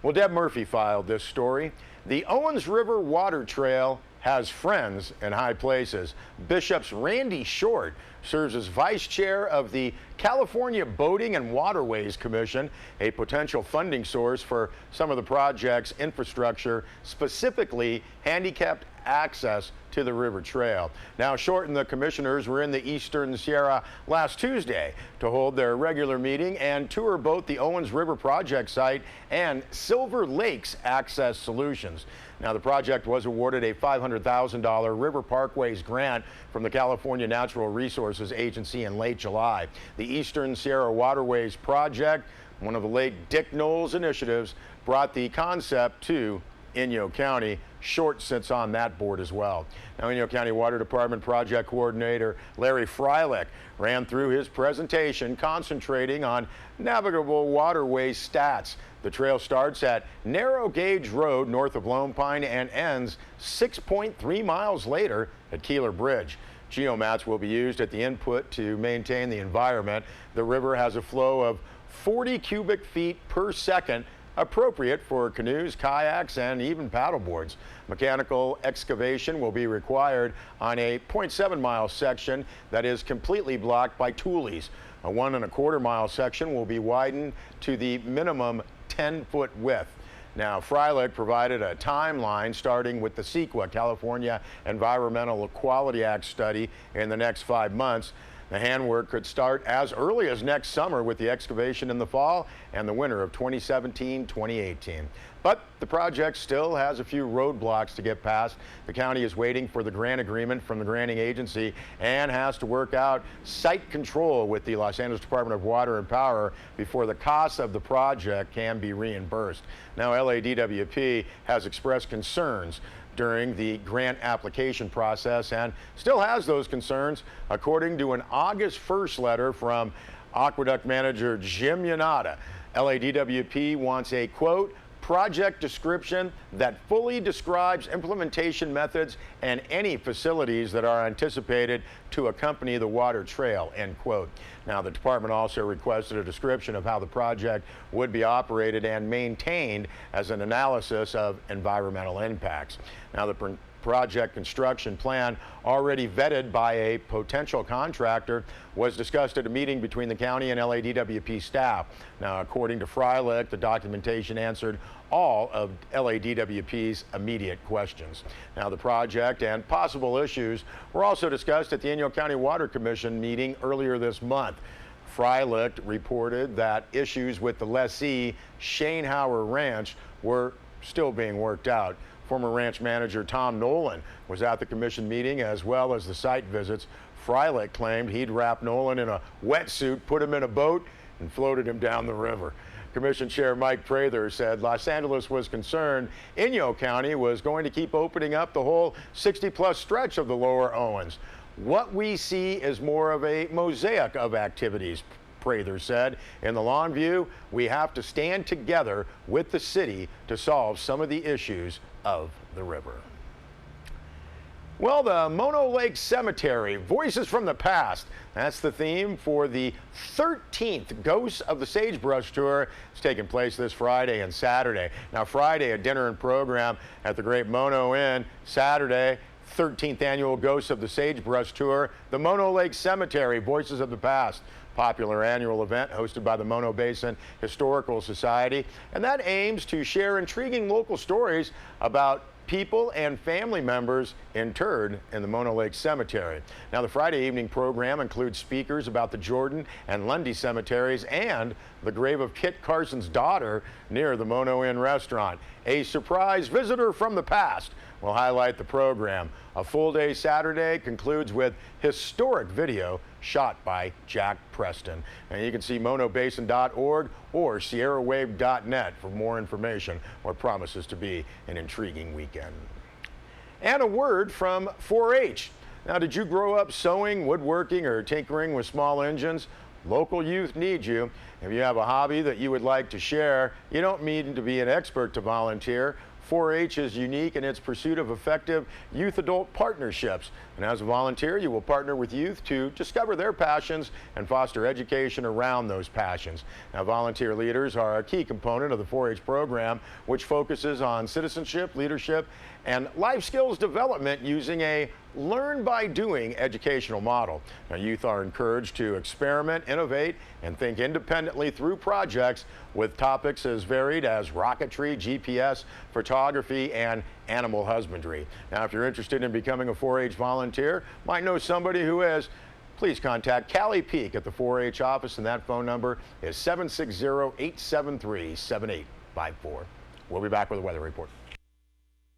Well, Deb Murphy filed this story. The Owens River Water Trail has friends in high places. Bishop's Randy Short serves as vice chair of the California Boating and Waterways Commission, a potential funding source for some of the project's infrastructure, specifically handicapped access to the river trail. Now, Short and the commissioners were in the Eastern Sierra last Tuesday to hold their regular meeting and tour both the Owens River project site and Silver Lakes Access Solutions. Now, the project was awarded a $500,000 River Parkways grant from the California Natural Resources Agency in late July. The Eastern Sierra Waterways Project, one of the late Dick Knowles initiatives, brought the concept to Inyo County. Short sits on that board as well. Now, Inyo County Water Department Project Coordinator Larry Freilich ran through his presentation concentrating on navigable waterway stats. The trail starts at Narrow Gauge Road north of Lone Pine and ends 6.3 miles later at Keeler Bridge. Geomats will be used at the input to maintain the environment. The river has a flow of 40 cubic feet per second, appropriate for canoes, kayaks, and even paddleboards. Mechanical excavation will be required on a 0.7 mile section that is completely blocked by toolies. A 1¼ mile section will be widened to the minimum 10-foot width. Now, Freilich provided a timeline starting with the CEQA, California Environmental Quality Act study in the next 5 months. The handwork could start as early as next summer with the excavation in the fall and the winter of 2017-2018. But the project still has a few roadblocks to get past. The county is waiting for the grant agreement from the granting agency and has to work out site control with the Los Angeles Department of Water and Power before the costs of the project can be reimbursed. Now, LADWP has expressed concerns during the grant application process and still has those concerns, according to an August 1st letter from Aqueduct Manager Jim Yanada. LADWP wants a, quote, project description that fully describes implementation methods and any facilities that are anticipated to accompany the water trail, end quote. Now, the department also requested a description of how the project would be operated and maintained as an analysis of environmental impacts. Now, the project construction plan, already vetted by a potential contractor, was discussed at a meeting between the county and LADWP staff. Now, according to Freilich, the documentation answered all of LADWP's immediate questions. Now, the project and possible issues were also discussed at the Inyo County Water Commission meeting earlier this month. Freilich reported that issues with the lessee, Shane Hauer Ranch, were still being worked out. Former ranch manager Tom Nolan was at the commission meeting as well as the site visits. Freilich claimed he'd wrapped Nolan in a wetsuit, put him in a boat, and floated him down the river. Commission Chair Mike Prather said Los Angeles was concerned Inyo County was going to keep opening up the whole 60-plus stretch of the lower Owens. What we see is more of a mosaic of activities, Prather said. In the long view, we have to stand together with the city to solve some of the issues of the river. Well, the Mono Lake Cemetery, Voices from the Past. That's the theme for the 13th Ghosts of the Sagebrush Tour. It's taking place this Friday and Saturday. Now, Friday, a dinner and program at the Great Mono Inn. Saturday, 13th Annual Ghosts of the Sagebrush Tour, the Mono Lake Cemetery, Voices of the Past. Popular annual event hosted by the Mono Basin Historical Society, and that aims to share intriguing local stories about people and family members interred in the Mono Lake Cemetery. Now, the Friday evening program includes speakers about the Jordan and Lundy cemeteries and the grave of Kit Carson's daughter near the Mono Inn restaurant. A surprise visitor from the past will highlight the program. A full day Saturday concludes with historic video shot by Jack Preston. And you can see monobasin.org or sierrawave.net for more information. What promises to be an intriguing weekend. And a word from 4-H. Now, did you grow up sewing, woodworking, or tinkering with small engines? Local youth need you. If you have a hobby that you would like to share, you don't need to be an expert to volunteer. 4-H is unique in its pursuit of effective youth-adult partnerships. And as a volunteer, you will partner with youth to discover their passions and foster education around those passions. Now, volunteer leaders are a key component of the 4-H program, which focuses on citizenship, leadership, and life skills development using a learn-by-doing educational model. Now, youth are encouraged to experiment, innovate, and think independently through projects with topics as varied as rocketry, GPS, photography, and animal husbandry. Now, if you're interested in becoming a 4-H volunteer, might know somebody who is, please contact Callie Peak at the 4-H office, and that phone number is 760-873-7854. We'll be back with a weather report.